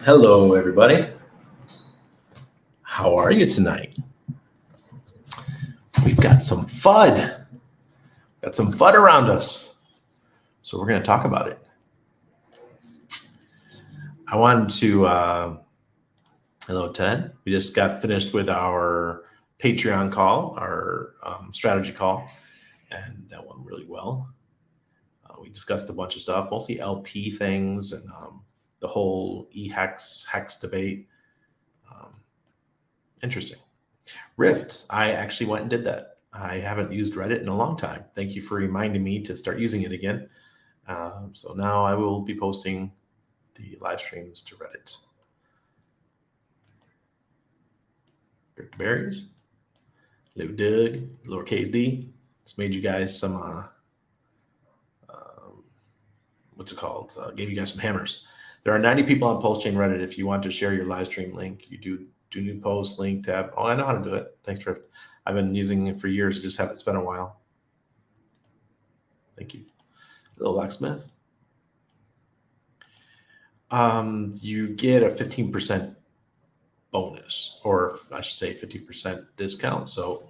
Hello, everybody. How are you tonight? We've got some FUD. Got some FUD around us. So we're going to talk about it. I wanted to, hello, Ted. We just got finished with our Patreon call, our strategy call, and that went really well. We discussed a bunch of stuff, mostly LP things and the whole eHex, hex debate. Interesting. Rift, I actually went and did that. I haven't used Reddit in a long time. Thank you for reminding me to start using it again. So now I will be posting the live streams to Reddit. Rick Berries, Lou Doug, lowercase d. Just made you guys some, what's it called? Gave you guys some hammers. There are 90 people on Pulsechain Reddit. If you want to share your live stream link, you do new post, link, tab. Oh, I know how to do it. Thanks, Rick. I've been using it for years. Just it's been a while. Thank you. Little locksmith. You get a 15% bonus, or I should say 50% discount. So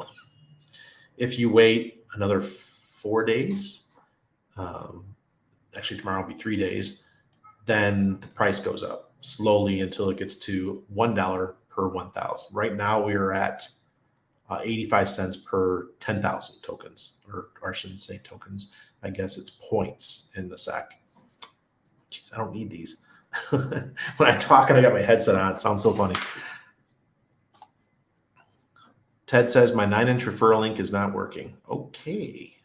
if you wait another 4 days, actually tomorrow will be 3 days, then the price goes up slowly until it gets to $1 per 1,000. Right now we are at 85 cents per 10,000 tokens, or I shouldn't say tokens. I guess it's points in the SEC. Jeez, I don't need these. When I talk and I got my headset on, it sounds so funny. Ted says my 9-inch referral link is not working. Okay.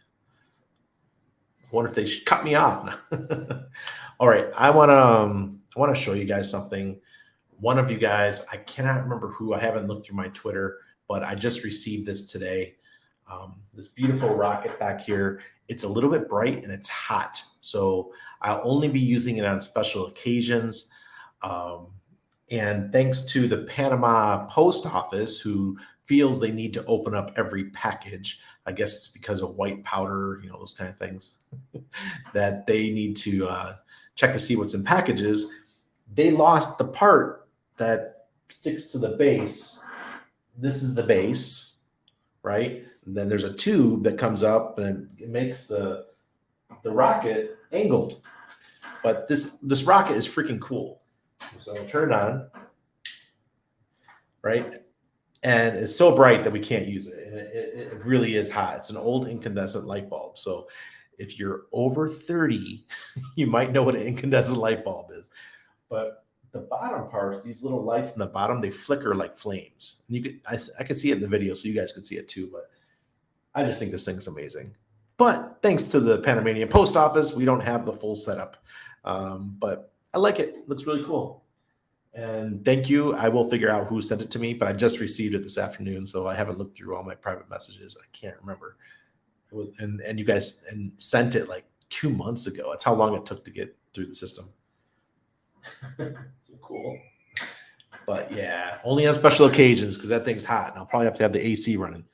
I wonder if they should cut me off. All right, I want to show you guys something. One of you guys, I cannot remember who. I haven't looked through my Twitter, but I just received this today. This beautiful rocket back here. It's a little bit bright and it's hot, so I'll only be using it on special occasions. And thanks to the Panama Post Office, who feels they need to open up every package. I guess it's because of white powder, those kind of things, that they need to check to see what's in packages. They lost the part that sticks to the base. This is the base, right? And then there's a tube that comes up and it makes the rocket angled. But this rocket is freaking cool. So I'll turn it on, right? And it's so bright that we can't use it. And it really is hot. It's an old incandescent light bulb. So if you're over 30, you might know what an incandescent light bulb is. But the bottom parts, these little lights in the bottom, they flicker like flames. And I could see it in the video, so you guys could see it too. But I just think this thing's amazing. But thanks to the Panamanian Post Office, we don't have the full setup. But I like it. It looks really cool. And thank you. I will figure out who sent it to me, but I just received it this afternoon, so I haven't looked through all my private messages. I can't remember. It was, and you guys sent it like 2 months ago. That's how long it took to get through the system. So cool. But yeah, only on special occasions because that thing's hot, and I'll probably have to have the AC running.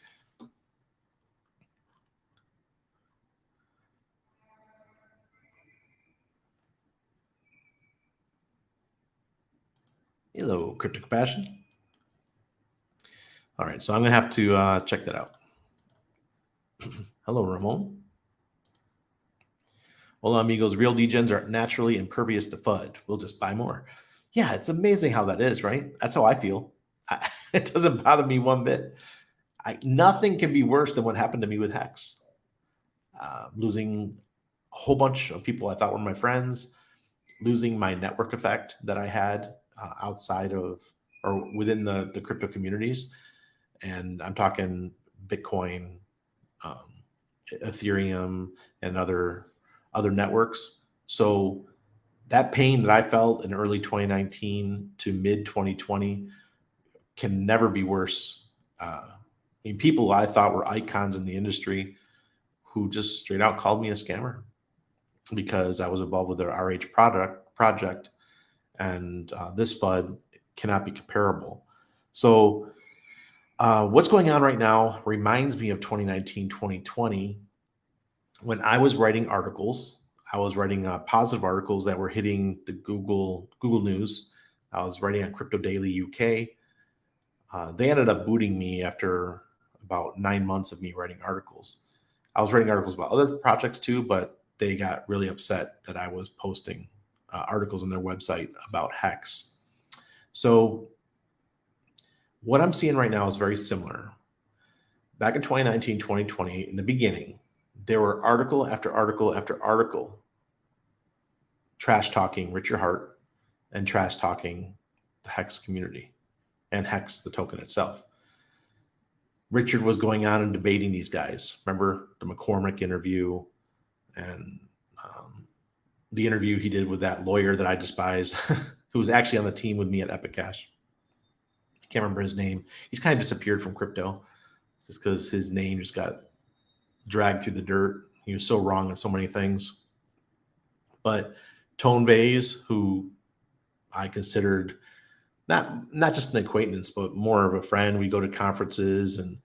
Hello, Cryptic Passion. All right, so I'm going to have to check that out. Hello, Ramon. Hola, amigos. Real degens are naturally impervious to FUD. We'll just buy more. Yeah, it's amazing how that is, right? That's how I feel. It doesn't bother me one bit. Nothing can be worse than what happened to me with Hex. Losing a whole bunch of people I thought were my friends, losing my network effect that I had outside of or within the crypto communities. And I'm talking Bitcoin, Ethereum, and other networks. So that pain that I felt in early 2019 to mid 2020 can never be worse. People I thought were icons in the industry who just straight out called me a scammer because I was involved with their RH project, and this FUD cannot be comparable. So what's going on right now reminds me of 2019, 2020, when I was writing articles. I was writing positive articles that were hitting the Google News. I was writing on Crypto Daily UK. They ended up booting me after about 9 months of me writing articles. I was writing articles about other projects too, but they got really upset that I was posting articles on their website about Hex. So what I'm seeing right now is very similar. Back in 2019, 2020, in the beginning, there were article after article after article trash talking Richard Hart and trash talking the Hex community and Hex, the token itself. Richard was going on and debating these guys. Remember the McCormick interview and the interview he did with that lawyer that I despise, who was actually on the team with me at Epic Cash. I can't remember his name. He's kind of disappeared from crypto just because his name just got dragged through the dirt. He was so wrong on so many things. But Tone Vase, who I considered not just an acquaintance, but more of a friend. We go to conferences and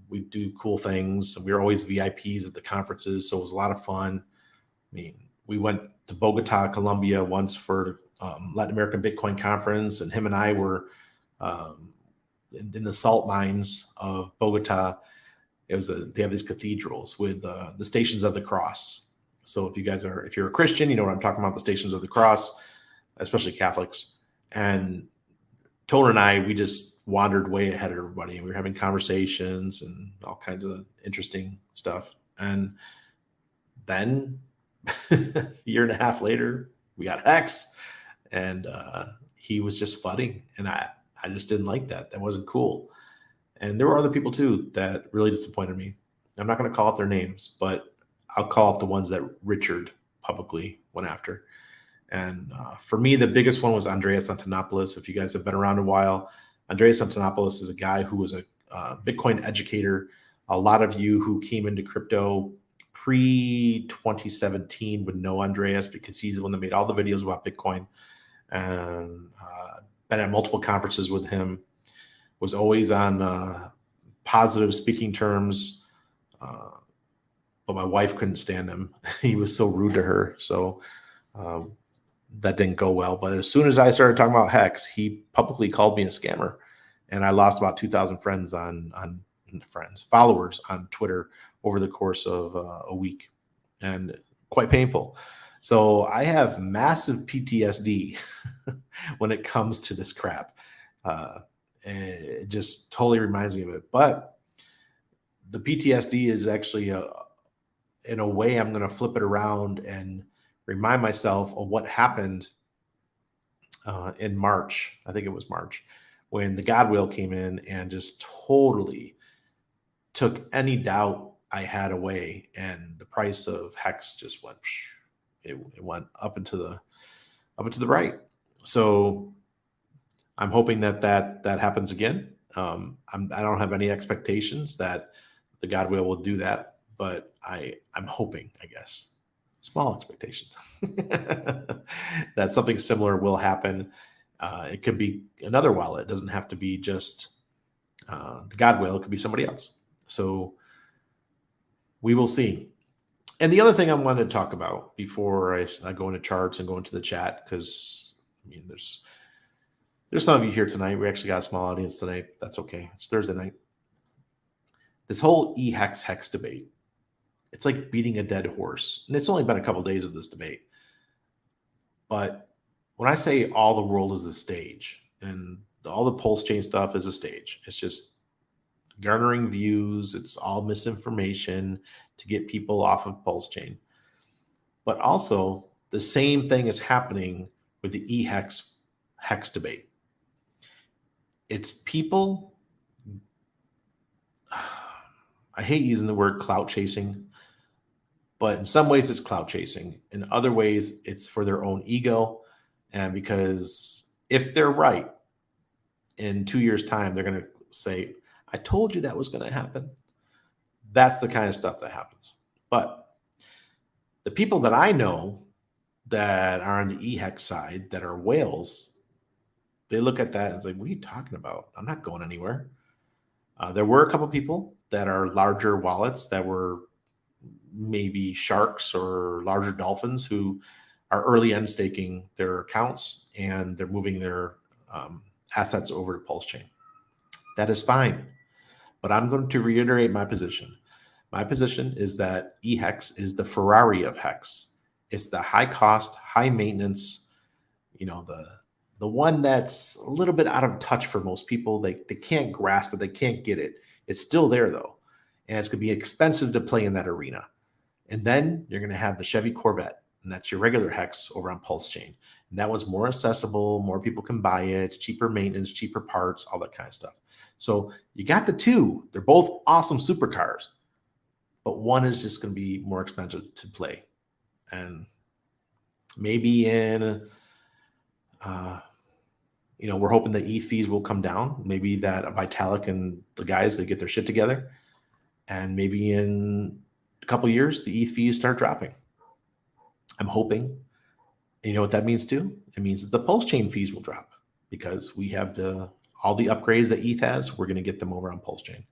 we do cool things. We were always VIPs at the conferences, so it was a lot of fun. I mean, we went to Bogota, Colombia once for Latin American Bitcoin conference, and him and I were in the salt mines of Bogota. They have these cathedrals with the Stations of the Cross. So if you're a Christian, you know what I'm talking about, the Stations of the Cross, especially Catholics. And Tone and I, we just wandered way ahead of everybody, and we were having conversations and all kinds of interesting stuff. And then a year and a half later, we got Hex, and he was just FUDing, and I just didn't like that. That wasn't cool. And there were other people too that really disappointed me. I'm not going to call out their names, but I'll call out the ones that Richard publicly went after. And for me, the biggest one was Andreas Antonopoulos. If you guys have been around a while, Andreas Antonopoulos is a guy who was a Bitcoin educator. A lot of you who came into crypto pre-2017 would know Andreas because he's the one that made all the videos about Bitcoin. And been at multiple conferences with him, was always on positive speaking terms. But my wife couldn't stand him. He was so rude to her. So that didn't go well. But as soon as I started talking about Hex, he publicly called me a scammer. And I lost about 2,000 followers on Twitter over the course of a week, and quite painful. So I have massive PTSD when it comes to this crap. It just totally reminds me of it. But the PTSD is actually in a way, I'm going to flip it around and remind myself of what happened in March. I think it was March, when the God whale came in and just totally took any doubt I had away, and the price of Hex just went. It went up into the right. So I'm hoping that happens again. I don't have any expectations that the God whale will do that, but I'm hoping, I guess, small expectations that something similar will happen. It could be another wallet. It doesn't have to be just the God whale. It could be somebody else. So we will see. And the other thing I wanted to talk about before I go into charts and go into the chat, because I mean, there's some of you here tonight. We actually got a small audience tonight. That's okay. It's Thursday night. This whole eHex Hex debate, it's like beating a dead horse. And it's only been a couple of days of this debate. But when I say all the world is a stage, and all the Pulsechain stuff is a stage, it's just garnering views. It's all misinformation to get people off of Pulsechain. But also, the same thing is happening with the eHex Hex debate. It's people, I hate using the word clout chasing, but in some ways it's clout chasing. In other ways, it's for their own ego. And because if they're right, in 2 years' time, they're going to say, I told you that was going to happen. That's the kind of stuff that happens. But the people that I know that are on the eHex side that are whales, they look at that and say, what are you talking about? I'm not going anywhere. There were a couple of people that are larger wallets that were maybe sharks or larger dolphins who are early end staking their accounts and they're moving their assets over to Pulsechain. That is fine. But I'm going to reiterate my position. My position is that eHex is the Ferrari of Hex. It's the high cost, high maintenance, the one that's a little bit out of touch for most people. They can't grasp it. They can't get it. It's still there though. And it's going to be expensive to play in that arena. And then you're going to have the Chevy Corvette, and that's your regular Hex over on Pulsechain. And that one's more accessible. More people can buy it. Cheaper maintenance, cheaper parts, all that kind of stuff. So you got the two. They're both awesome supercars, but one is just going to be more expensive to play. And maybe in, we're hoping the ETH fees will come down. Maybe that Vitalik and the guys, they get their shit together. And maybe in a couple of years, the ETH fees start dropping. I'm hoping. And you know what that means too? It means that the Pulsechain fees will drop because we have all the upgrades that ETH has. We're going to get them over on Pulsechain.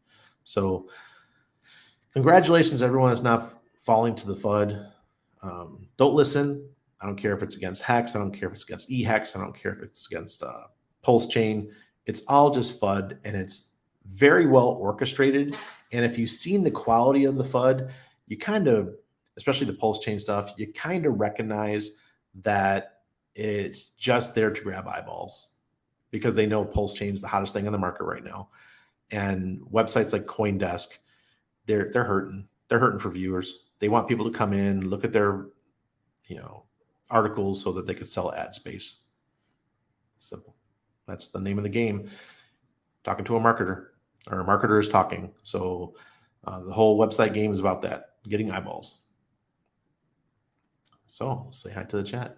So congratulations, everyone is not falling to the FUD. Don't listen. I don't care if it's against Hex. I don't care if it's against eHex. I don't care if it's against Pulsechain. It's all just FUD, and it's very well orchestrated. And if you've seen the quality of the FUD, you kind of, especially the Pulsechain stuff, you kind of recognize that it's just there to grab eyeballs because they know Pulsechain is the hottest thing on the market right now. And websites like CoinDesk, they're hurting. They're hurting for viewers. They want people to come in, look at their, articles so that they could sell ad space. Simple. That's the name of the game. Talking to a marketer, or a marketer is talking. So the whole website game is about that, getting eyeballs. So say hi to the chat.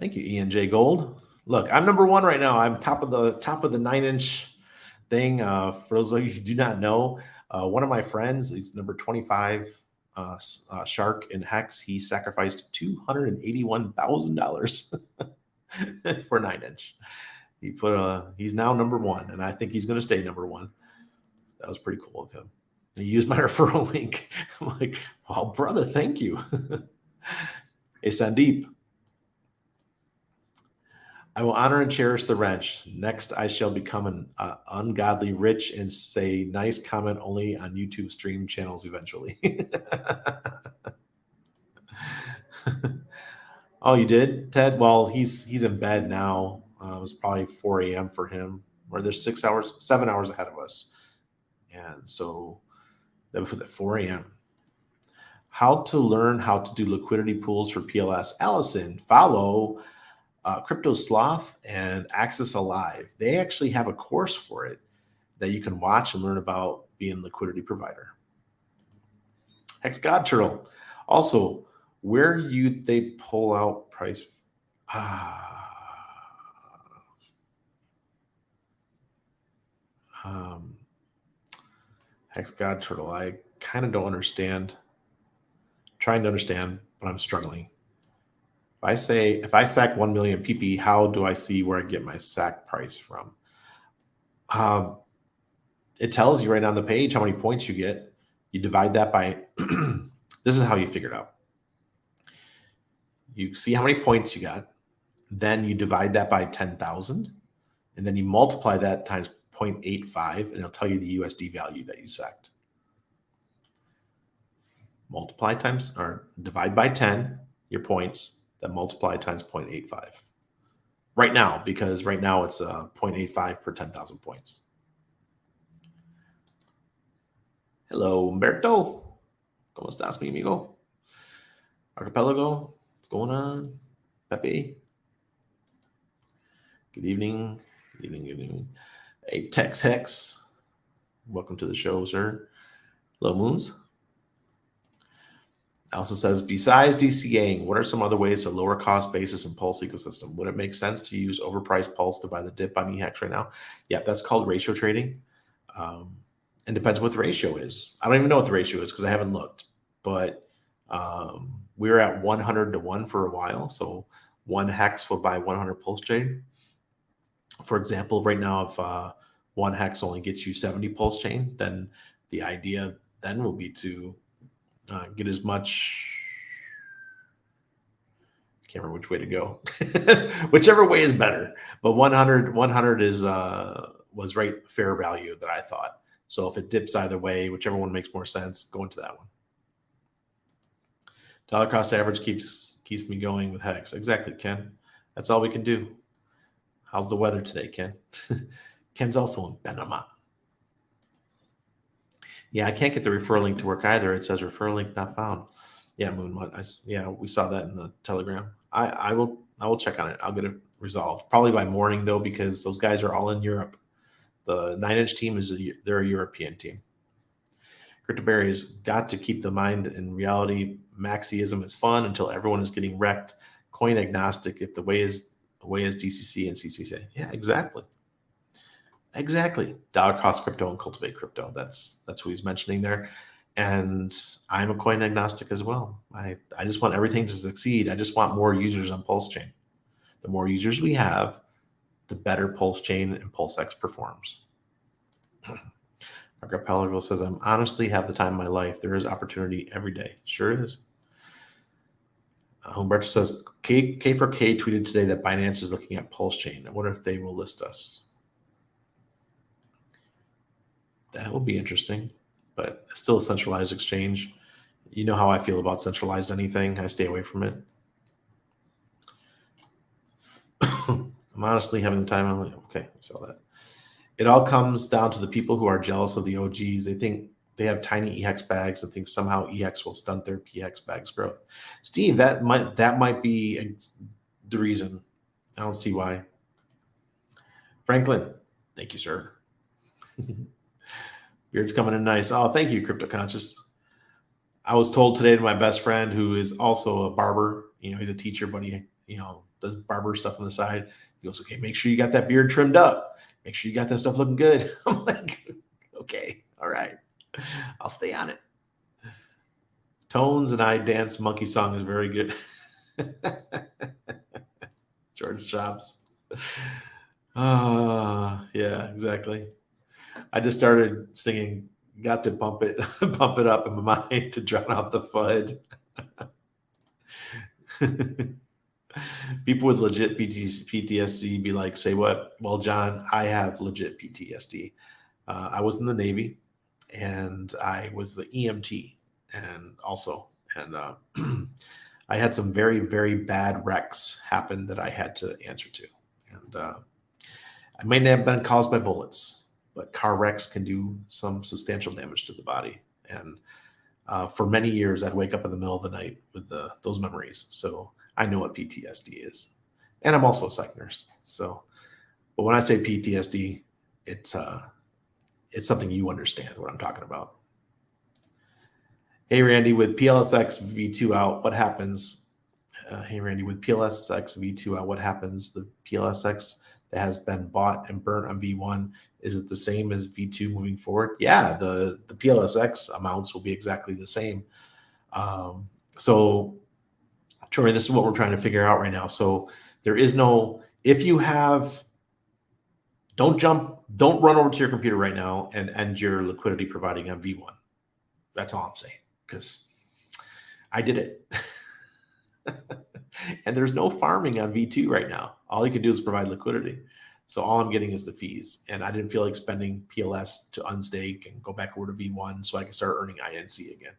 Thank you, ENJ Gold. Look, I'm number one right now. I'm top of the 9-inch thing. For those of you who do not know, one of my friends, he's number 25 shark in Hex. He sacrificed $281,000 for 9-inch. He's now number one, and I think he's going to stay number one. That was pretty cool of him. And he used my referral link. I'm like, well, brother, thank you. Hey, Sandeep. I will honor and cherish the wrench. Next, I shall become an ungodly rich and say nice comment only on YouTube stream channels eventually. Oh, you did, Ted? Well, he's in bed now. It was probably 4 a.m. for him, or there's 7 hours ahead of us. And so that was at 4 a.m. How to learn how to do liquidity pools for PLS. Allison, follow Crypto Sloth and Access Alive. They actually have a course for it that you can watch and learn about being a liquidity provider. Hex God Turtle. Also, where they pull out price. Hex God Turtle. I kind of don't understand. Trying to understand, but I'm struggling. If I sack 1 million PP, how do I see where I get my sack price from? It tells you right on the page how many points you get. You divide that by, this is how you figure it out. You see how many points you got. Then you divide that by 10,000. And then you multiply that times 0.85, and it'll tell you the USD value that you sacked. Multiply times, or divide by 10 your points. That multiply times 0.85 right now, because right now it's 0.85 per 10,000 points. Hello, Humberto. ¿Cómo estás, mi amigo? Archipelago, what's going on? Pepe. Good evening. Good evening. Good evening. Hey, Tex Hex. Welcome to the show, sir. Hello, Moons. Also says, besides DCAing, what are some other ways to lower cost basis in Pulse ecosystem? Would it make sense to use overpriced Pulse to buy the dip on eHex right now? Yeah, that's called ratio trading. And depends what the ratio is. I don't even know what the ratio is because I haven't looked. But we were at 100 to 1 for a while. So 1 hex will buy 100 Pulse chain. For example, right now, if 1 hex only gets you 70 Pulse chain, then the idea then will be to get as much Can't remember which way to go. Whichever way is better. But 100 is was right fair value that I thought. So if it dips either way, whichever one makes more sense, go into that one. Dollar cost average keeps me going with Hex. Exactly, Ken. That's all we can do. How's the weather today, Ken? Ken's also in Panama. Yeah, I can't get the referral link to work either. It says referral link not found. Yeah, Moonmud. Yeah, we saw that in the Telegram. I will check on it. I'll get it resolved. Probably by morning though, because those guys are all in Europe. The 9-inch team they're a European team. Cryptoberry's got to keep the mind in reality. Maxiism is fun until everyone is getting wrecked. Coin agnostic if the way is DCC and CCC. Yeah, exactly. Exactly. Dollar cost crypto and cultivate crypto. That's who he's mentioning there. And I'm a coin agnostic as well. I just want everything to succeed. I just want more users on Pulsechain. The more users we have, the better Pulsechain and Pulsex performs. Margaret Pelligo says, I'm honestly have the time of my life. There is opportunity every day. Sure is. Humberto says, K4K tweeted today that Binance is looking at Pulsechain. I wonder if they will list us. That will be interesting, but it's still a centralized exchange. You know how I feel about centralized anything. I stay away from it. I'm honestly having the time. Okay, I saw that. It all comes down to the people who are jealous of the OGs. They think they have tiny eHex bags and think somehow eHex will stunt their PX bags growth. Steve, that might be the reason. I don't see why. Franklin, thank you, sir. Beard's coming in nice. Oh, thank you, Crypto Conscious. I was told today to my best friend, who is also a barber. He's a teacher, but he, does barber stuff on the side. He goes, okay, make sure you got that beard trimmed up. Make sure you got that stuff looking good. I'm like, okay, all right. I'll stay on it. Tones and I Dance Monkey Song is very good. George Jobs. Yeah, exactly. I just started singing, got to pump it up in my mind to drown out the FUD. People with legit PTSD be like, say what? Well, John, I have legit PTSD. I was in the Navy and I was the EMT and I had some very, very bad wrecks happen that I had to answer to. And I may not have been caused by bullets, but car wrecks can do some substantial damage to the body. And for many years, I'd wake up in the middle of the night with those memories. So I know what PTSD is. And I'm also a psych nurse. So, but when I say PTSD, it's something you understand what I'm talking about. Hey, Randy, with PLSX V2 out, what happens? Hey, Randy, with PLSX V2 out, what happens? The PLSX that has been bought and burnt on V1, is it the same as V2 moving forward? Yeah, the PLSX amounts will be exactly the same. So, Troy, this is what we're trying to figure out right now. So there is no, if you have, don't run over to your computer right now and end your liquidity providing on V1. That's all I'm saying, because I did it. And there's no farming on V2 right now. All you can do is provide liquidity. So all I'm getting is the fees. And I didn't feel like spending PLS to unstake and go back over to V1 so I can start earning INC again.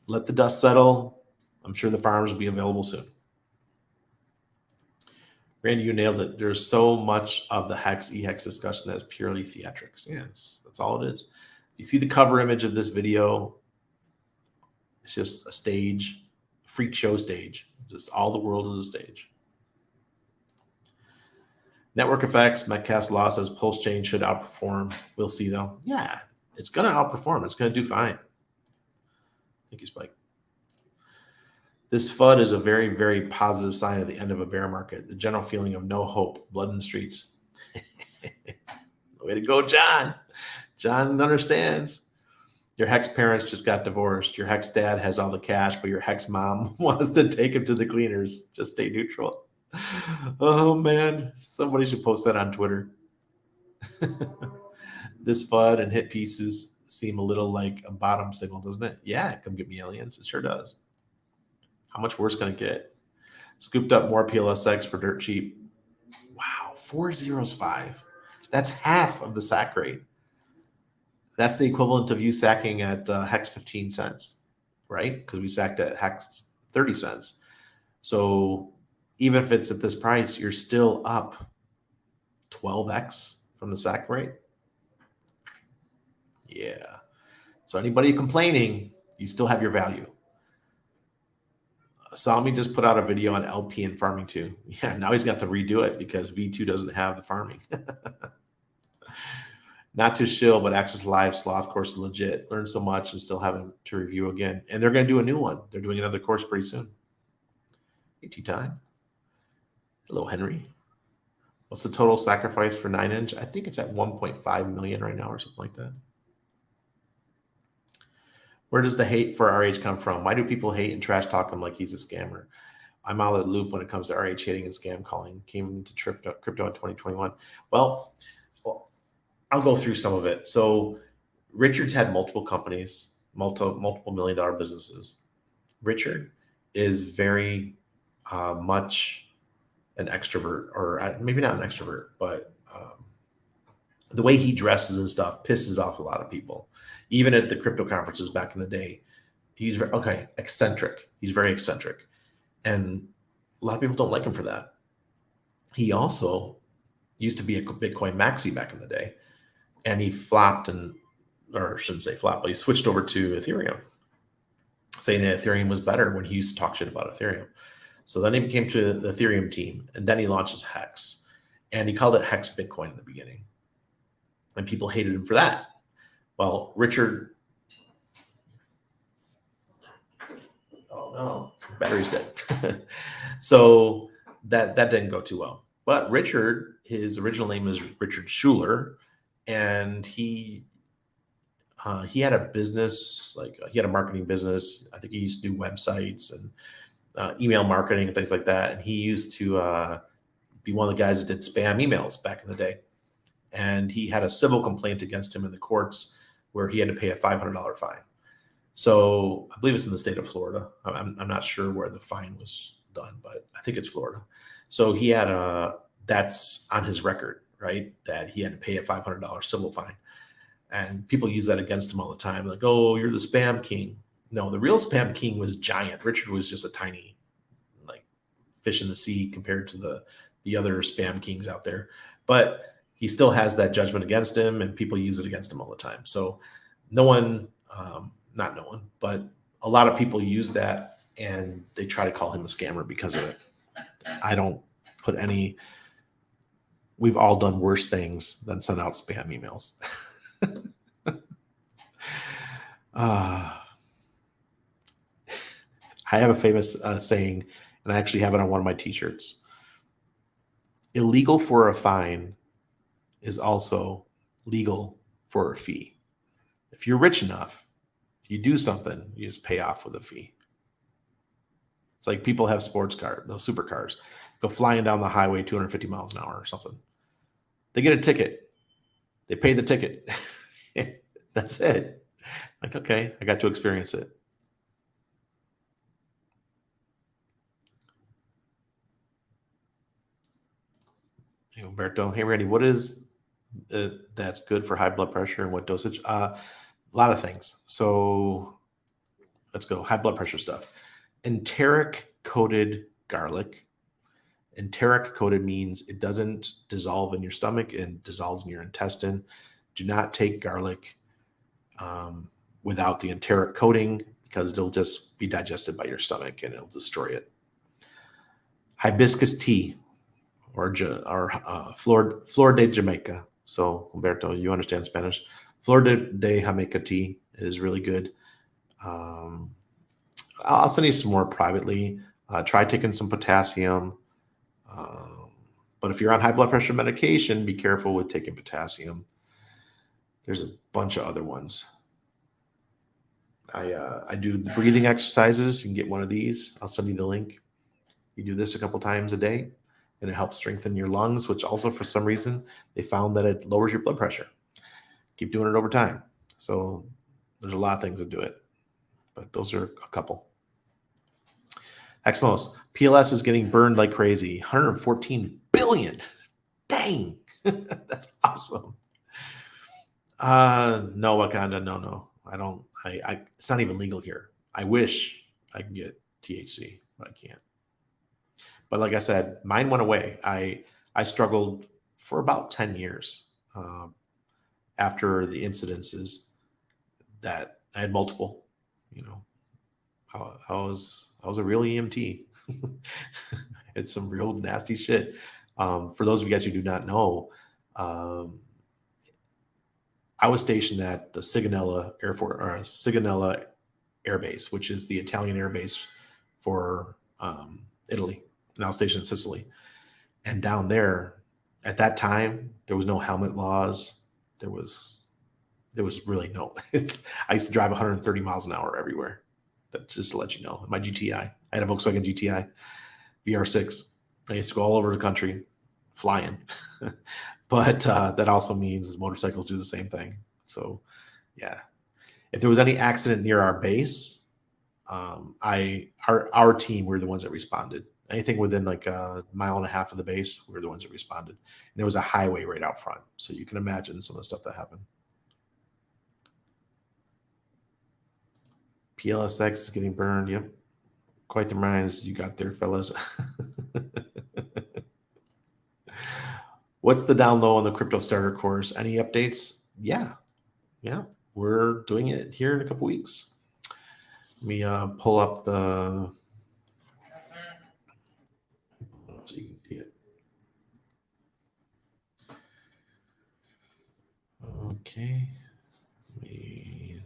Let the dust settle. I'm sure the farms will be available soon. Randy, you nailed it. There's so much of the eHex discussion that is purely theatrics. Yes, that's all it is. You see the cover image of this video. It's just a stage, a freak show stage. Just all the world is a stage. Network effects, Metcalf's law says Pulsechain should outperform. We'll see though. Yeah, it's going to outperform. It's going to do fine. Thank you, Spike. This FUD is a very, very positive sign of the end of a bear market. The general feeling of no hope, blood in the streets. Way to go, John. John understands. Your Hex parents just got divorced. Your Hex dad has all the cash, but your Hex mom wants to take him to the cleaners. Just stay neutral. Oh, man. Somebody should post that on Twitter. This FUD and hit pieces seem a little like a bottom signal, doesn't it? Yeah, come get me aliens. It sure does. How much worse can it get? Scooped up more PLSX for dirt cheap. Wow, 405. That's half of the sack rate. That's the equivalent of you sacking at Hex 15 cents, right? Because we sacked at Hex 30 cents. So even if it's at this price, you're still up 12x from the sack rate. Yeah. So anybody complaining, you still have your value. Salmi just put out a video on LP and farming too. Yeah, now he's got to redo it because V2 doesn't have the farming. Not too shill, but Access Live Sloth course is legit. Learned so much and still having to review again. And they're going to do a new one. They're doing another course pretty soon. AT time. Hello, Henry. What's the total sacrifice for 9-inch? I think it's at 1.5 million right now or something like that. Where does the hate for RH come from? Why do people hate and trash talk him like he's a scammer? I'm out of the loop when it comes to RH hating and scam calling. Came into crypto in 2021. Well, I'll go through some of it. So Richard's had multiple companies, multiple million-dollar businesses. Richard is very much an extrovert, or maybe not an extrovert, but the way he dresses and stuff pisses off a lot of people. Even at the crypto conferences back in the day, he's eccentric. He's very eccentric. And a lot of people don't like him for that. He also used to be a Bitcoin maxi back in the day. And he flopped or I shouldn't say flopped, but he switched over to Ethereum, saying that Ethereum was better when he used to talk shit about Ethereum. So then he came to the Ethereum team, and then he launches Hex. And he called it Hex Bitcoin in the beginning. And people hated him for that. Well, Richard, oh no, battery's dead. So that didn't go too well. But Richard, his original name is Richard Schuler, and he had a business, he had a marketing business. I think he used to do websites and email marketing and things like that. And he used to be one of the guys that did spam emails back in the day. And he had a civil complaint against him in the courts where he had to pay a $500 fine. So I believe it's in the state of Florida. I'm not sure where the fine was done, but I think it's Florida. So he had that's on his record, right? That he had to pay a $500 civil fine. And people use that against him all the time. Like, oh, you're the spam king. No, the real spam king was giant. Richard was just a tiny, fish in the sea compared to the other spam kings out there. But he still has that judgment against him, and people use it against him all the time. So not no one, but a lot of people use that, and they try to call him a scammer because of it. I don't put any, we've all done worse things than send out spam emails. I have a famous saying, and I actually have it on one of my t-shirts. Illegal for a fine is also legal for a fee. If you're rich enough, if you do something, you just pay off with a fee. It's like people have sports cars, those supercars, go flying down the highway 250 miles an hour or something. They get a ticket. They pay the ticket. That's it. Like, okay, I got to experience it. Hey, Umberto. Hey, Randy, what is that's good for high blood pressure and what dosage? A lot of things. So let's go. High blood pressure stuff. Enteric coated garlic. Enteric coated means it doesn't dissolve in your stomach and dissolves in your intestine. Do not take garlic without the enteric coating because it'll just be digested by your stomach and it'll destroy it. Hibiscus tea or Flor de Jamaica. So, Humberto, you understand Spanish. Flor de Jamaica tea is really good. I'll send you some more privately. Try taking some potassium. But if you're on high blood pressure medication, be careful with taking potassium. There's a bunch of other ones. I do the breathing exercises. You can get one of these. I'll send you the link. You do this a couple times a day, and it helps strengthen your lungs, which also, for some reason, they found that it lowers your blood pressure. Keep doing it over time. So there's a lot of things that do it, but those are a couple. Xmos, PLS is getting burned like crazy. 114 billion. Dang. That's awesome. No, Wakanda, no. I don't, it's not even legal here. I wish I could get THC, but I can't. But like I said, mine went away. I struggled for about 10 years after the incidences that I had multiple. You know, I was a real EMT. I had some real nasty shit. For those of you guys who do not know, I was stationed at the Sigonella Air Force or Sigonella Air Base, which is the Italian air base for Italy. And I was stationed in Sicily. And down there, at that time, there was no helmet laws. There was really no. I used to drive 130 miles an hour everywhere. That's just to let you know. My GTI, I had a Volkswagen GTI VR6. I used to go all over the country flying. But that also means motorcycles do the same thing. So, yeah. If there was any accident near our base, our team were the ones that responded. Anything within like a mile and a half of the base, we were the ones that responded. And there was a highway right out front. So you can imagine some of the stuff that happened. PLSX is getting burned. Yep. Quite the minds you got there, fellas. What's the down low on the crypto starter course? Any updates? Yeah. We're doing it here in a couple weeks. Let me pull up the, so you can see it. Okay. Let me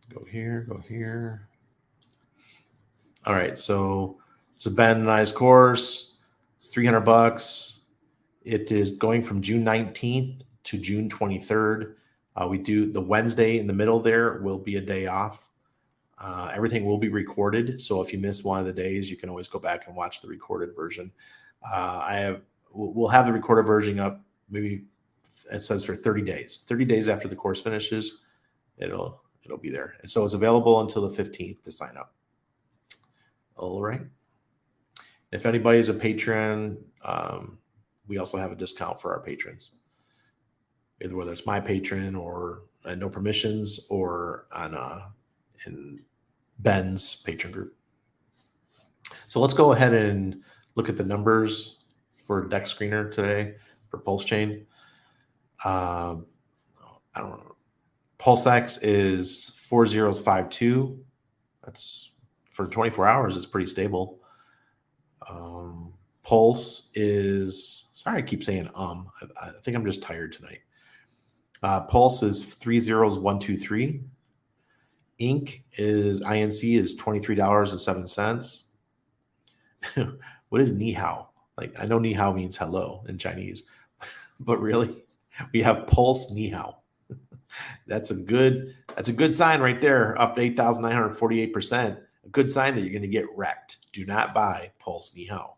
go here. All right. So it's a Ben and I's course. It's $300. It is going from June 19th to June 23rd. We do the Wednesday in the middle there will be a day off. Everything will be recorded. So if you miss one of the days, you can always go back and watch the recorded version. We'll have the recorded version up. Maybe it says for 30 days. 30 days after the course finishes, it'll be there. And so it's available until the 15th to sign up. All right. If anybody's a patron, we also have a discount for our patrons, either whether it's my patron or no permissions or on in Ben's patron group. So let's go ahead and look at the numbers for Dex Screener today for Pulsechain. I don't know. PulseX is 4052. That's for 24 hours. It's pretty stable. Pulse is, sorry, I keep saying I think I'm just tired tonight. Pulse is 30123. INC is $23.07. What is ni hao? Like, I know ni hao means hello in Chinese, but really, we have Pulse ni hao. That's a good sign right there, up to 8,948%. A good sign that you're going to get wrecked. Do not buy Pulse ni hao.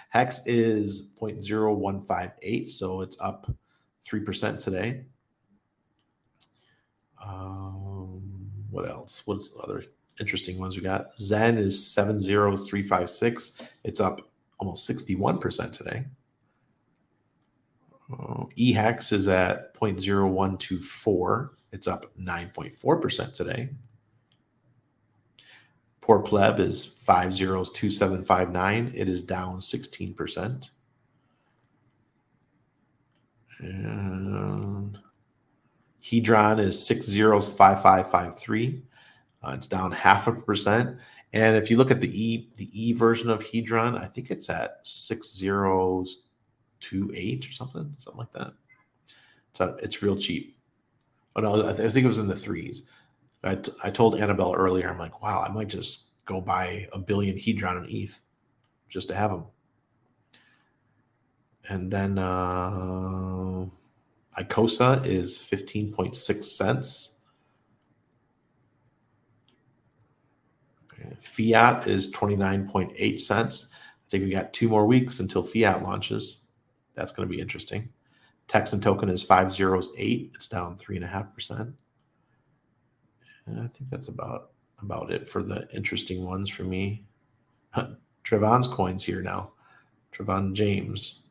Hex is 0.0158, so it's up 3% today. What else? What's other interesting ones we got? Zen is 70356. It's up almost 61% today. eHex is at 0.0124. It's up 9.4% today. Poor Pleb is 502759. It is down 16%. And Hedron is 605553. It's down 0.5%. And if you look at the E version of Hedron, I think it's at 6028 or something like that. So it's real cheap. Oh no, I think it was in the threes. I told Annabelle earlier, I'm like, wow, I might just go buy 1 billion Hedron and ETH just to have them. And then Icosa is 15.6 cents. Fiat is 29.8 cents. I think we got 2 more weeks until Fiat launches. That's going to be interesting. Texan token is 508. It's down 3.5%. And I think that's about it for the interesting ones for me. Trevon's coins here now. Trevon James.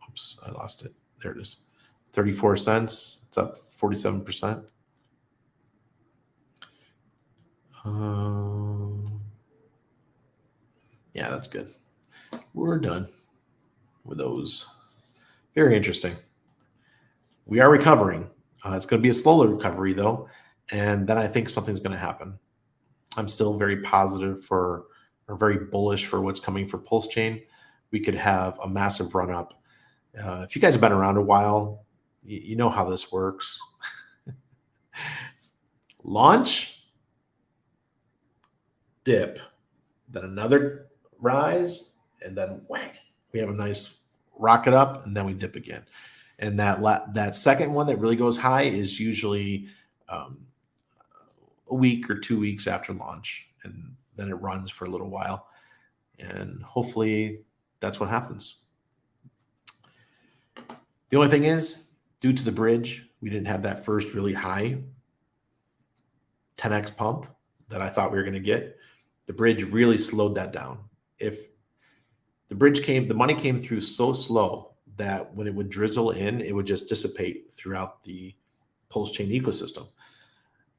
Oops, I lost it. There it is. 34 cents. It's up 47%. Yeah, that's good. We're done with those. Very interesting. We are recovering. It's going to be a slower recovery, though. And then I think something's going to happen. I'm still very positive or very bullish for what's coming for Pulsechain. We could have a massive run up. If you guys have been around a while, you know how this works. Launch, dip, then another rise, and then whack. We have a nice rocket up, and then we dip again. And that second one that really goes high is usually a week or 2 weeks after launch, and then it runs for a little while. And hopefully that's what happens. The only thing is, due to the bridge, we didn't have that first really high 10x pump that I thought we were going to get. The bridge really slowed that down. If the money came through so slow that when it would drizzle in, it would just dissipate throughout the Pulsechain ecosystem.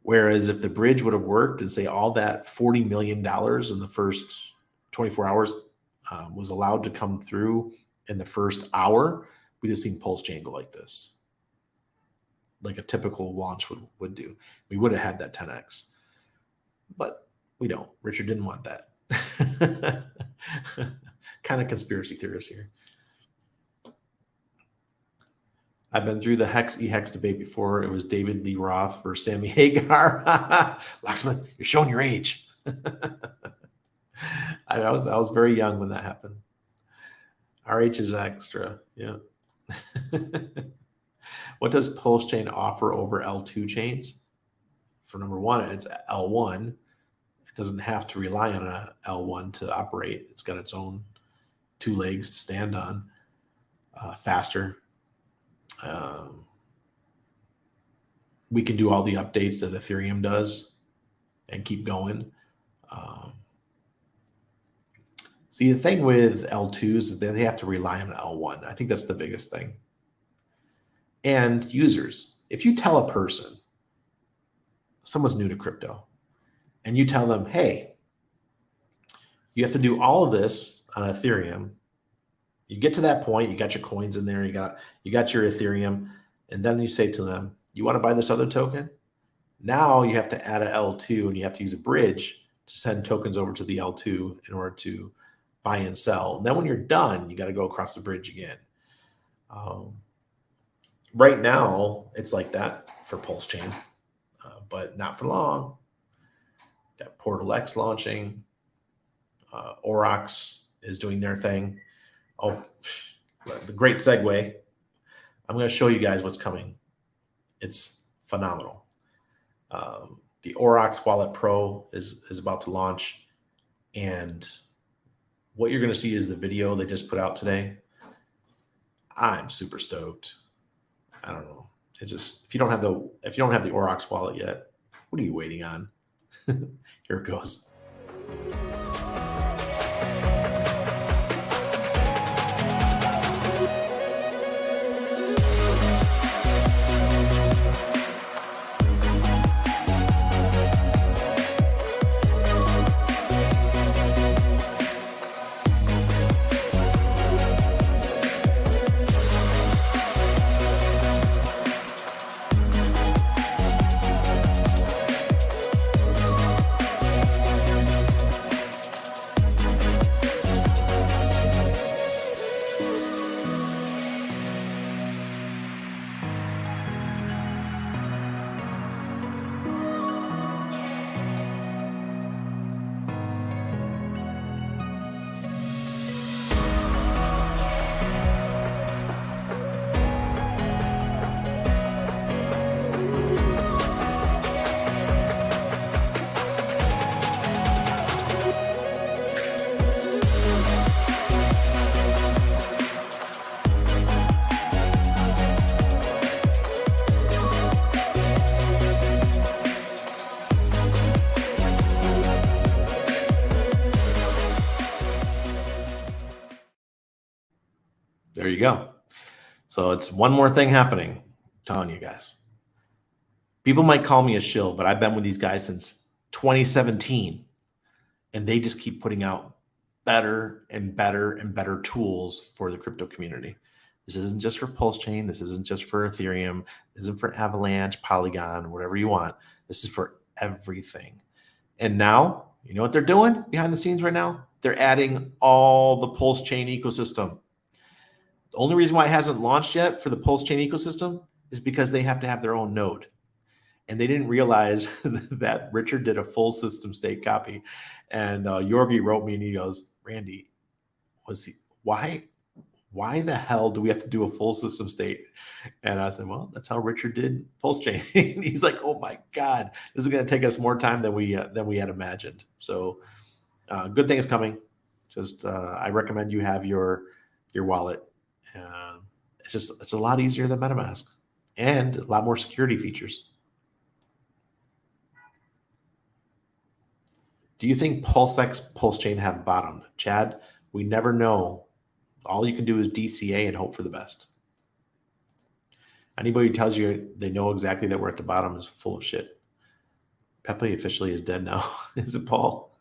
Whereas if the bridge would have worked and say all that $40 million in the first 24 hours was allowed to come through in the first hour, we'd have seen Pulsechain go like this, like a typical launch would do. We would have had that 10x, but we don't. Richard didn't want that. Kind of conspiracy theorist here. I've been through the eHex debate before. It was David Lee Roth versus Sammy Hagar. Locksmith, you're showing your age. I was very young when that happened. RH is extra. Yeah. What does Pulsechain offer over L2 chains? For number one, it's L1. It doesn't have to rely on a L1 to operate. It's got its own 2 legs to stand on. Faster. We can do all the updates that Ethereum does and keep going. See, the thing with L2s is that they have to rely on L1. I think that's the biggest thing. And users, if you tell a person, someone's new to crypto, and you tell them, hey, you have to do all of this on Ethereum. You get to that point, you got your coins in there, you got your Ethereum, and then you say to them, you want to buy this other token? Now you have to add an L2 and you have to use a bridge to send tokens over to the L2 in order to buy and sell. And then when you're done, you got to go across the bridge again. Right now, it's like that for Pulsechain, but not for long. Got Portal X launching. Orox is doing their thing. Oh, the great segue. I'm going to show you guys what's coming. It's phenomenal. The Orox Wallet Pro is about to launch. And what you're going to see is the video they just put out today. I'm super stoked. I don't know. It's just, if you don't have the Orox wallet yet, what are you waiting on? Here it goes. There you go. So it's one more thing happening. I'm telling you guys. People might call me a shill, but I've been with these guys since 2017, and they just keep putting out better and better and better tools for the crypto community. This isn't just for Pulsechain. This isn't just for Ethereum. This isn't for Avalanche, Polygon, whatever you want. This is for everything. And now, you know what they're doing behind the scenes right now? They're adding all the Pulsechain ecosystem. The only reason why it hasn't launched yet for the Pulsechain ecosystem is because they have to have their own node. And they didn't realize that Richard did a full system state copy. And Yorgi wrote me and he goes, Randy, why the hell do we have to do a full system state? And I said, well, that's how Richard did Pulsechain. He's like, oh my God, this is going to take us more time than we had imagined. So good thing is coming. Just I recommend you have your wallet. It's a lot easier than MetaMask and a lot more security features. Do you think Pulsechain have bottomed? Chad, we never know. All you can do is DCA and hope for the best. Anybody who tells you they know exactly that we're at the bottom is full of shit. Pepe officially is dead now. Is it Paul?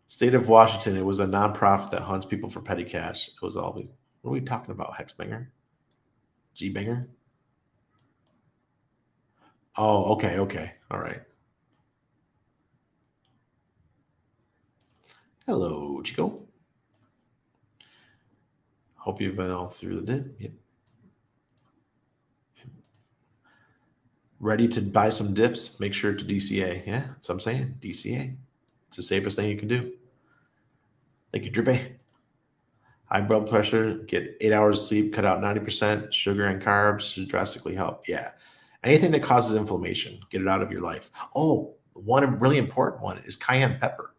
State of Washington, it was a nonprofit that hunts people for petty cash. It was all, what are we talking about? Hexbanger? G-banger? Oh, okay. All right. Hello, Chico. Hope you've been all through the dip. Yep. Ready to buy some dips? Make sure to DCA. Yeah, that's what I'm saying. DCA. It's the safest thing you can do. Thank you, Drippy. High blood pressure, get 8 hours of sleep, cut out 90%. Sugar and carbs should drastically help. Yeah. Anything that causes inflammation, get it out of your life. Oh, one really important one is cayenne pepper.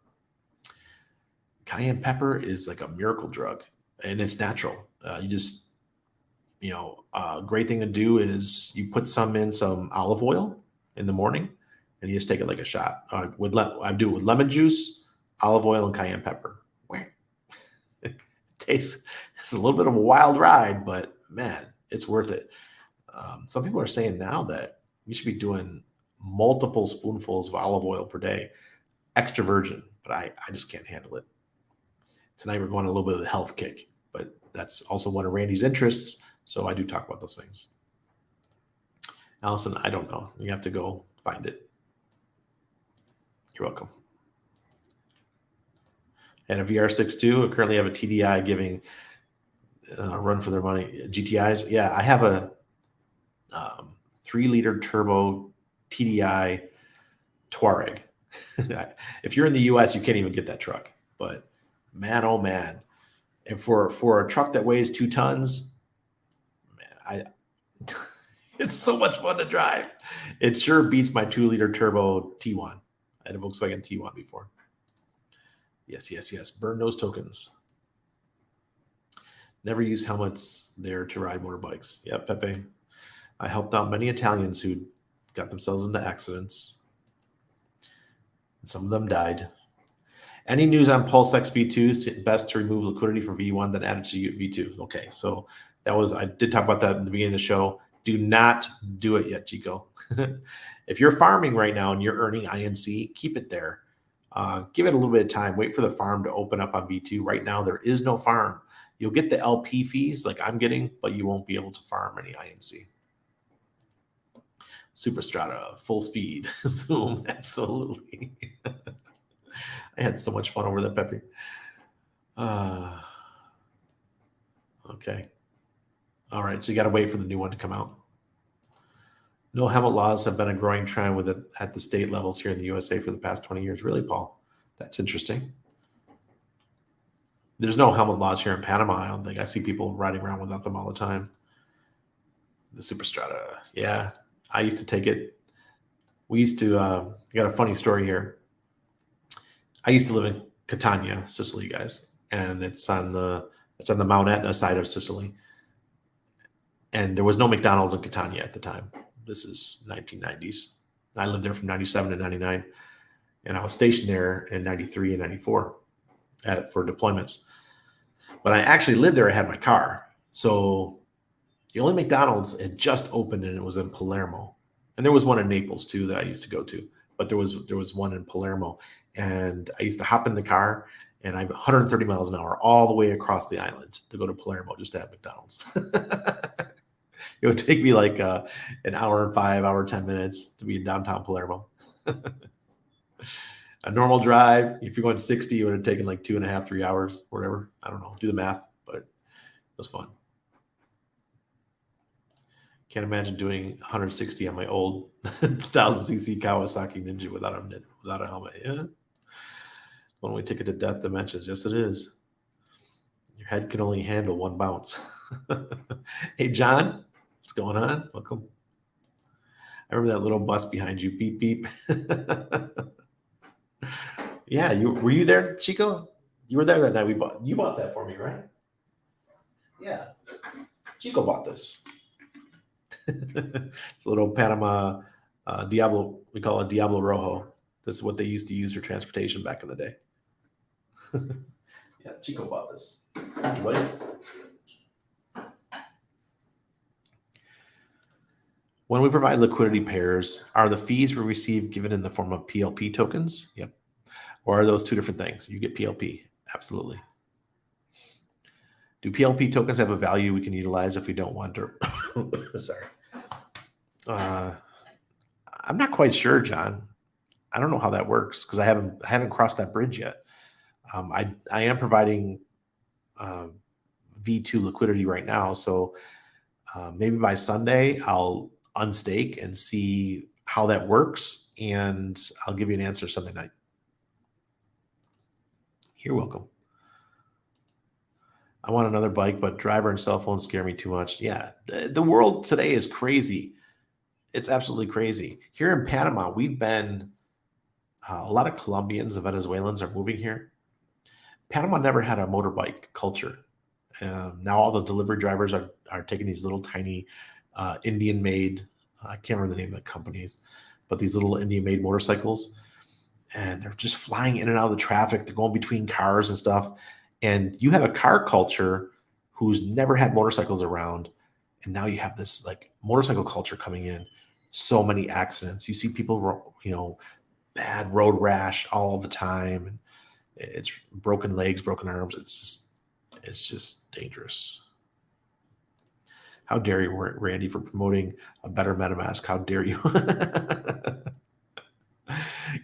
Cayenne pepper is like a miracle drug, and it's natural. A great thing to do is you put some in some olive oil in the morning, and you just take it like a shot. I do it with lemon juice, olive oil, and cayenne pepper. It's a little bit of a wild ride, but man, it's worth it. Some people are saying now that you should be doing multiple spoonfuls of olive oil per day, extra virgin, but I just can't handle it. Tonight we're going a little bit of the health kick, but that's also one of Randy's interests, so I do talk about those things. Allison, I don't know. You have to go find it. You're welcome. And a VR6 I currently have a TDI giving a run for their money. GTIs, yeah, I have a 3-liter turbo TDI Touareg. If you're in the US, you can't even get that truck. But man, oh man, and for a truck that weighs 2 tons, man, it's so much fun to drive. It sure beats my 2-liter turbo T1. I had a Volkswagen T1 before. Yes. Burn those tokens. Never use helmets there to ride motorbikes. Yeah, Pepe. I helped out many Italians who got themselves into accidents. And some of them died. Any news on PulseX V2? Best to remove liquidity from V1 then add it to V2. Okay, so I did talk about that in the beginning of the show. Do not do it yet, Chico. If you're farming right now and you're earning INC, keep it there. Give it a little bit of time. Wait for the farm to open up on V2. Right now, there is no farm. You'll get the LP fees like I'm getting, but you won't be able to farm any INC. Superstrata, full speed, Zoom, absolutely. I had so much fun over that, Pepe. Okay. All right, so you got to wait for the new one to come out. No helmet laws have been a growing trend at the state levels here in the USA for the past 20 years. Really, Paul? That's interesting. There's no helmet laws here in Panama, I don't think. I see people riding around without them all the time. The Superstrata. Yeah, I used to take it. We used to, I got a funny story here. I used to live in Catania, Sicily, guys. And it's on the Mount Etna side of Sicily. And there was no McDonald's in Catania at the time. This is 1990s. I lived there from 97 to 99. And I was stationed there in 93 and 94 for deployments. When I actually lived there, I had my car. So the only McDonald's had just opened, and it was in Palermo. And there was one in Naples too that I used to go to, but there was one in Palermo. And I used to hop in the car, and I'm 130 miles an hour all the way across the island to go to Palermo just to have McDonald's. It would take me like an hour and 5 hour, 10 minutes to be in downtown Palermo. A normal drive, if you're going 60, it would have taken like 2.5, 3 hours, whatever. I don't know. Do the math, but it was fun. Can't imagine doing 160 on my old 1000cc Kawasaki Ninja without a helmet. Yeah. One way ticket to death dimensions. Yes, it is. Your head can only handle one bounce. Hey, John, what's going on? Welcome. I remember that little bus behind you. Beep, beep. Yeah, were you there, Chico? You were there that night. You bought that for me, right? Yeah. Chico bought this. It's a little Panama Diablo. We call it Diablo Rojo. This is what they used to use for transportation back in the day. Yeah, Chico bought this. Wait. When we provide liquidity pairs, are the fees we receive given in the form of PLP tokens? Yep. Or are those two different things? You get PLP. Absolutely. Do PLP tokens have a value we can utilize if we don't want to? Sorry. I'm not quite sure, John. I don't know how that works because I haven't crossed that bridge yet. I am providing V2 liquidity right now, so maybe by Sunday I'll unstake and see how that works, and I'll give you an answer Sunday night. You're welcome. I want another bike, but driver and cell phones scare me too much. Yeah, the world today is crazy. It's absolutely crazy. Here in Panama, we've been, a lot of Colombians and Venezuelans are moving here. Panama never had a motorbike culture. Now all the delivery drivers are taking these little tiny Indian-made, I can't remember the name of the companies, but these little Indian-made motorcycles, and they're just flying in and out of the traffic. They're going between cars and stuff. And you have a car culture who's never had motorcycles around, and now you have this like motorcycle culture coming in. So many accidents. You see people, bad road rash all the time, and it's broken legs, broken arms. It's just dangerous. How dare you, Randy, for promoting a better MetaMask? How dare you?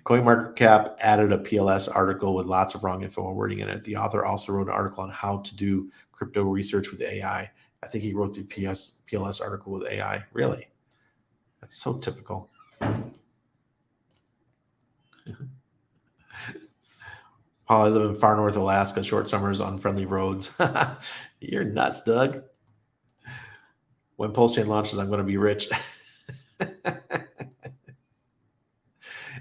CoinMarketCap added a PLS article with lots of wrong info and wording in it. The author also wrote an article on how to do crypto research with AI. I think he wrote the PLS article with AI. Really? That's so typical. Paul, I live in far north Alaska, short summers, unfriendly roads. You're nuts, Doug. When Pulsechain launches, I'm going to be rich.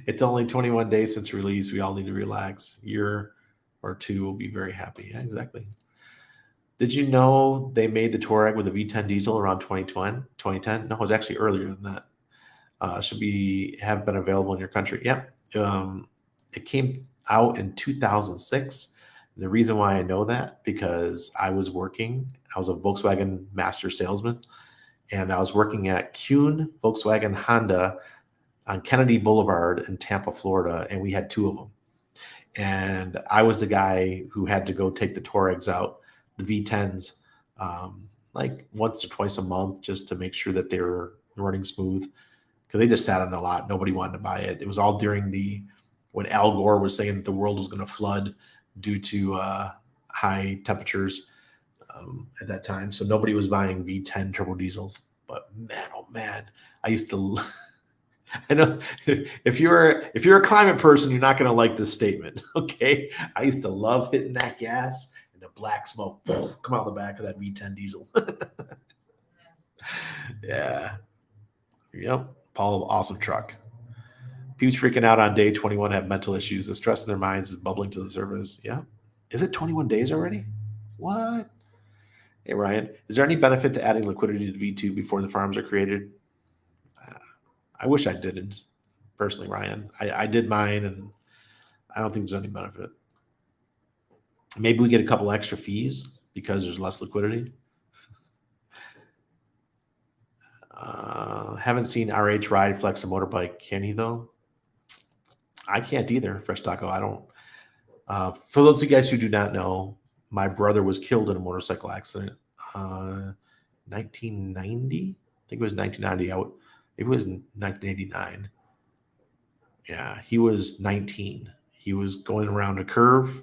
It's only 21 days since release. We all need to relax. Year or two, we'll be very happy. Yeah, exactly. Did you know they made the Touareg with a V10 diesel around 2010? No, it was actually earlier than that. Should have been available in your country. Yep. It came out in 2006. The reason why I know that, because I was a Volkswagen master salesman, and I was working at Kuhn Volkswagen Honda on Kennedy Boulevard in Tampa, Florida, and we had two of them. And I was the guy who had to go take the Touaregs out, the V10s, like once or twice a month, just to make sure that they were running smooth, because they just sat on the lot. Nobody wanted to buy it. It was all during when Al Gore was saying that the world was going to flood due to high temperatures at that time. So nobody was buying V10 turbo diesels. But man, oh man, I used to. I know if you're a climate person, you're not going to like this statement. Okay, I used to love hitting that gas and the black smoke come out the back of that V10 diesel. Yeah. Yep. Paul, awesome truck. People freaking out on day 21 have mental issues. The stress in their minds is bubbling to the surface. Yeah. Is it 21 days already? What? Hey, Ryan, is there any benefit to adding liquidity to V2 before the farms are created? I wish I didn't, personally, Ryan. I did mine, and I don't think there's any benefit. Maybe we get a couple extra fees. because there's less liquidity. Haven't seen RH ride flex a motorbike. Can he though? I can't either. Fresh Taco. I don't. For those of you guys who do not know, my brother was killed in a motorcycle accident. 1990. I think it was 1990. It was 1989. Yeah, he was 19. He was going around a curve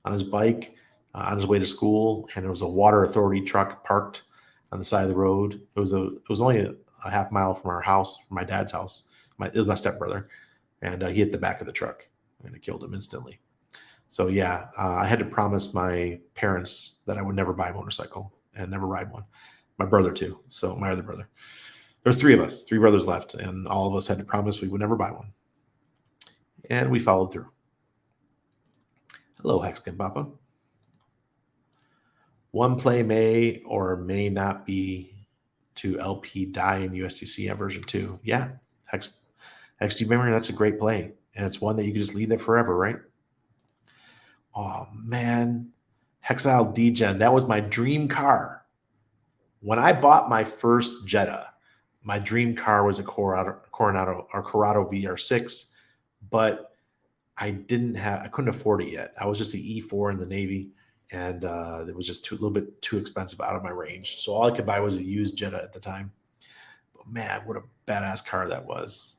on his bike on his way to school, and there was a water authority truck parked on the side of the road. It was only a half mile from our house, from my dad's house. It was my stepbrother, and he hit the back of the truck, and it killed him instantly. So yeah, I had to promise my parents that I would never buy a motorcycle and never ride one. My brother too. So my other brother. There's three of us, three brothers left, and all of us had to promise we would never buy one. And we followed through. Hello, Hexkin Papa. One play may or may not be to LP die in USDC at version 2. Yeah, XG memory, that's a great play. And it's one that you can just leave there forever, right? Oh, man. Hexile Degen, that was my dream car. When I bought my first Jetta, my dream car was a Corrado VR6, but I couldn't afford it yet. I was just an E4 in the Navy, and it was just a little bit too expensive out of my range. So all I could buy was a used Jetta at the time. But man, what a badass car that was.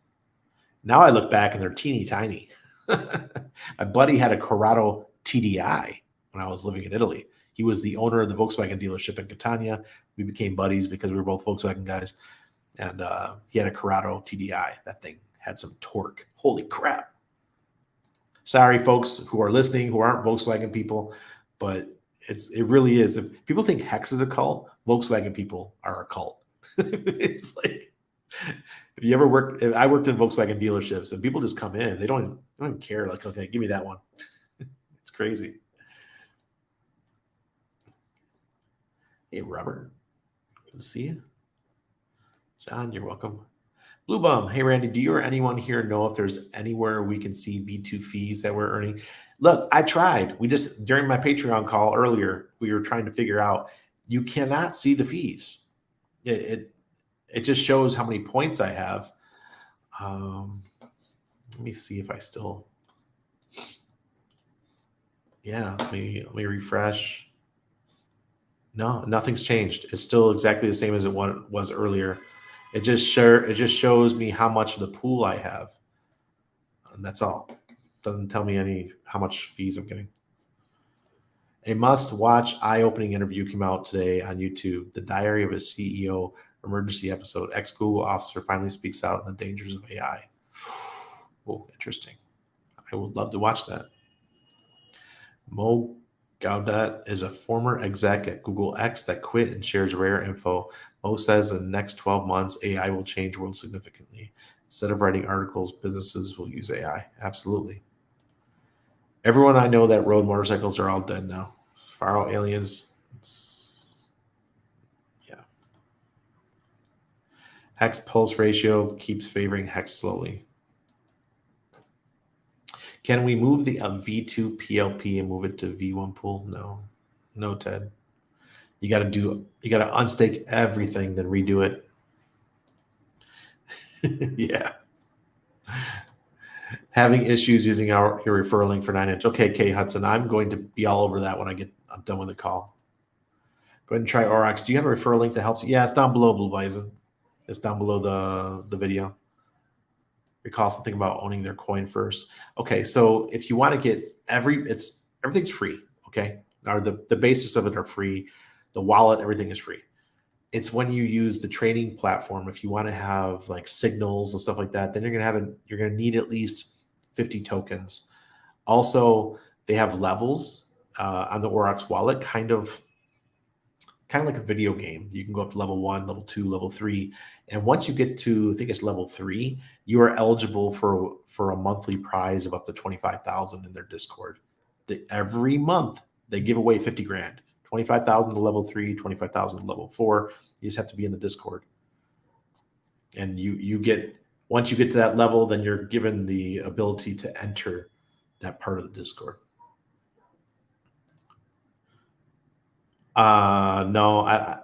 Now I look back and they're teeny tiny. My buddy had a Corrado TDI when I was living in Italy. He was the owner of the Volkswagen dealership in Catania. We became buddies because we were both Volkswagen guys. And he had a Corrado TDI. That thing had some torque. Holy crap. Sorry, folks who are listening, who aren't Volkswagen people, but it really is. If people think Hex is a cult, Volkswagen people are a cult. It's like, if you ever I worked in Volkswagen dealerships, and people just come in, they don't even care. Like, okay, give me that one. It's crazy. Hey, Robert, good to see you. John, you're welcome. Blue Bum, hey Randy, do you or anyone here know if there's anywhere we can see V2 fees that we're earning? Look, I tried. During my Patreon call earlier, we were trying to figure out, you cannot see the fees. It just shows how many points I have. Let me see if I still. Yeah, let me refresh. No, nothing's changed. It's still exactly the same as it was earlier. It just shows me how much of the pool I have. And that's all. Doesn't tell me how much fees I'm getting. A must-watch eye-opening interview came out today on YouTube. The Diary of a CEO emergency episode. Ex-Google officer finally speaks out on the dangers of AI. Oh, interesting. I would love to watch that. Mo Gaudet is a former exec at Google X that quit and shares rare info. Mo says in the next 12 months, AI will change the world significantly. Instead of writing articles, businesses will use AI. Absolutely. Everyone I know that rode motorcycles are all dead now. Faro aliens. Yeah. Hex pulse ratio keeps favoring Hex slowly. Can we move the V2 PLP and move it to V1 pool? No, Ted. You got to unstake everything, then redo it. Yeah. Having issues using your referral link for 9-inch. Okay, Kay Hudson, I'm going to be all over that when I'm done with the call. Go ahead and try Orox. Do you have a referral link that helps you? Yeah, it's down below, Blue Bison. It's down below the video. Recall something about owning their coin first. Okay, so if you want to get everything's free. Okay, or the basics of it are free. The wallet, everything is free. It's when you use the trading platform. If you want to have like signals and stuff like that, then you're gonna need at least 50 tokens. Also, they have levels on the Orox wallet, kind of like a video game. You can go up to level 1, level 2, level 3. And once you get to, I think it's level 3, you are eligible for a monthly prize of up to 25,000 in their Discord. Every month they give away 50 grand, 25,000 to level 3, 25,000 to level 4. You just have to be in the Discord. And once you get to that level, then you're given the ability to enter that part of the Discord. No,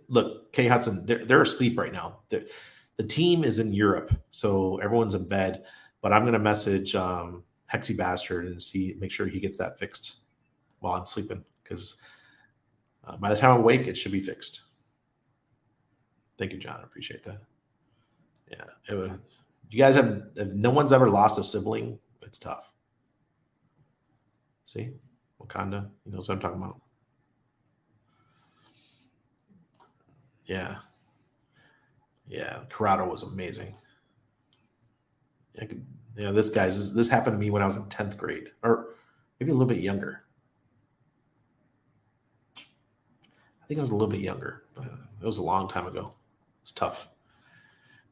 look, Kay Hudson, they're asleep right now. The team is in Europe, so everyone's in bed. But I'm going to message Hexy Bastard and make sure he gets that fixed while I'm sleeping, because by the time I'm awake, it should be fixed. Thank you, John. I appreciate that. Yeah, you guys if no one's ever lost a sibling, it's tough. See, Wakanda, he knows what I'm talking about. Yeah. Corrado was amazing. This happened to me when I was in 10th grade, or maybe a little bit younger. I think I was a little bit younger, but it was a long time ago. It's tough.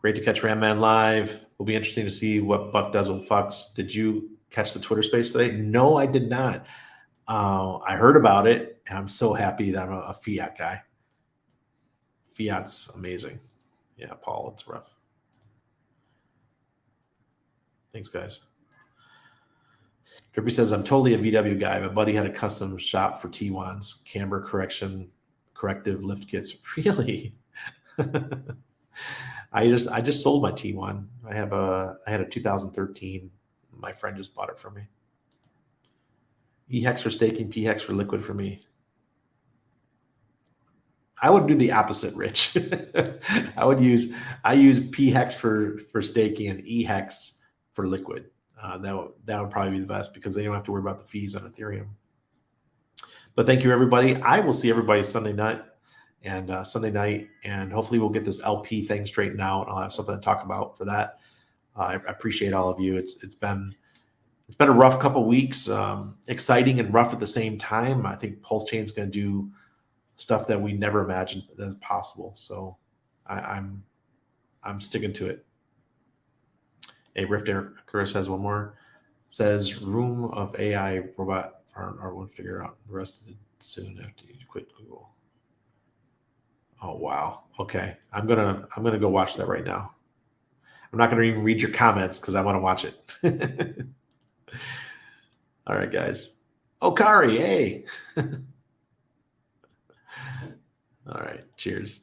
Great to catch Ram Man live. Will be interesting to see what Buck does with Fox. Did you catch the Twitter space today? No, I did not. I heard about it, and I'm so happy that I'm a fiat guy. Fiat's amazing. Yeah, Paul, it's rough. Thanks, guys. Drippy says, I'm totally a VW guy. My buddy had a custom shop for T1s, camber corrective lift kits. Really? I just sold my T1. I had a 2013. My friend just bought it for me. eHex for staking, pHex for liquid for me. I would do the opposite, Rich. I use pHex for staking and eHex for liquid. That would probably be the best, because they don't have to worry about the fees on Ethereum. But thank you, everybody. I will see everybody Sunday night, and hopefully we'll get this LP thing straightened out. I'll have something to talk about for that. I appreciate all of you. It's been a rough couple weeks, exciting and rough at the same time. I think Pulsechain is going to do stuff that we never imagined that is possible. So I'm sticking to it. A Rift Chris has one more. Says room of AI robot farm won't figure out the rest of it soon after you quit Google. Oh wow. Okay. I'm gonna go watch that right now. I'm not gonna even read your comments because I want to watch it. All right, guys. Okari, hey. All right. Cheers.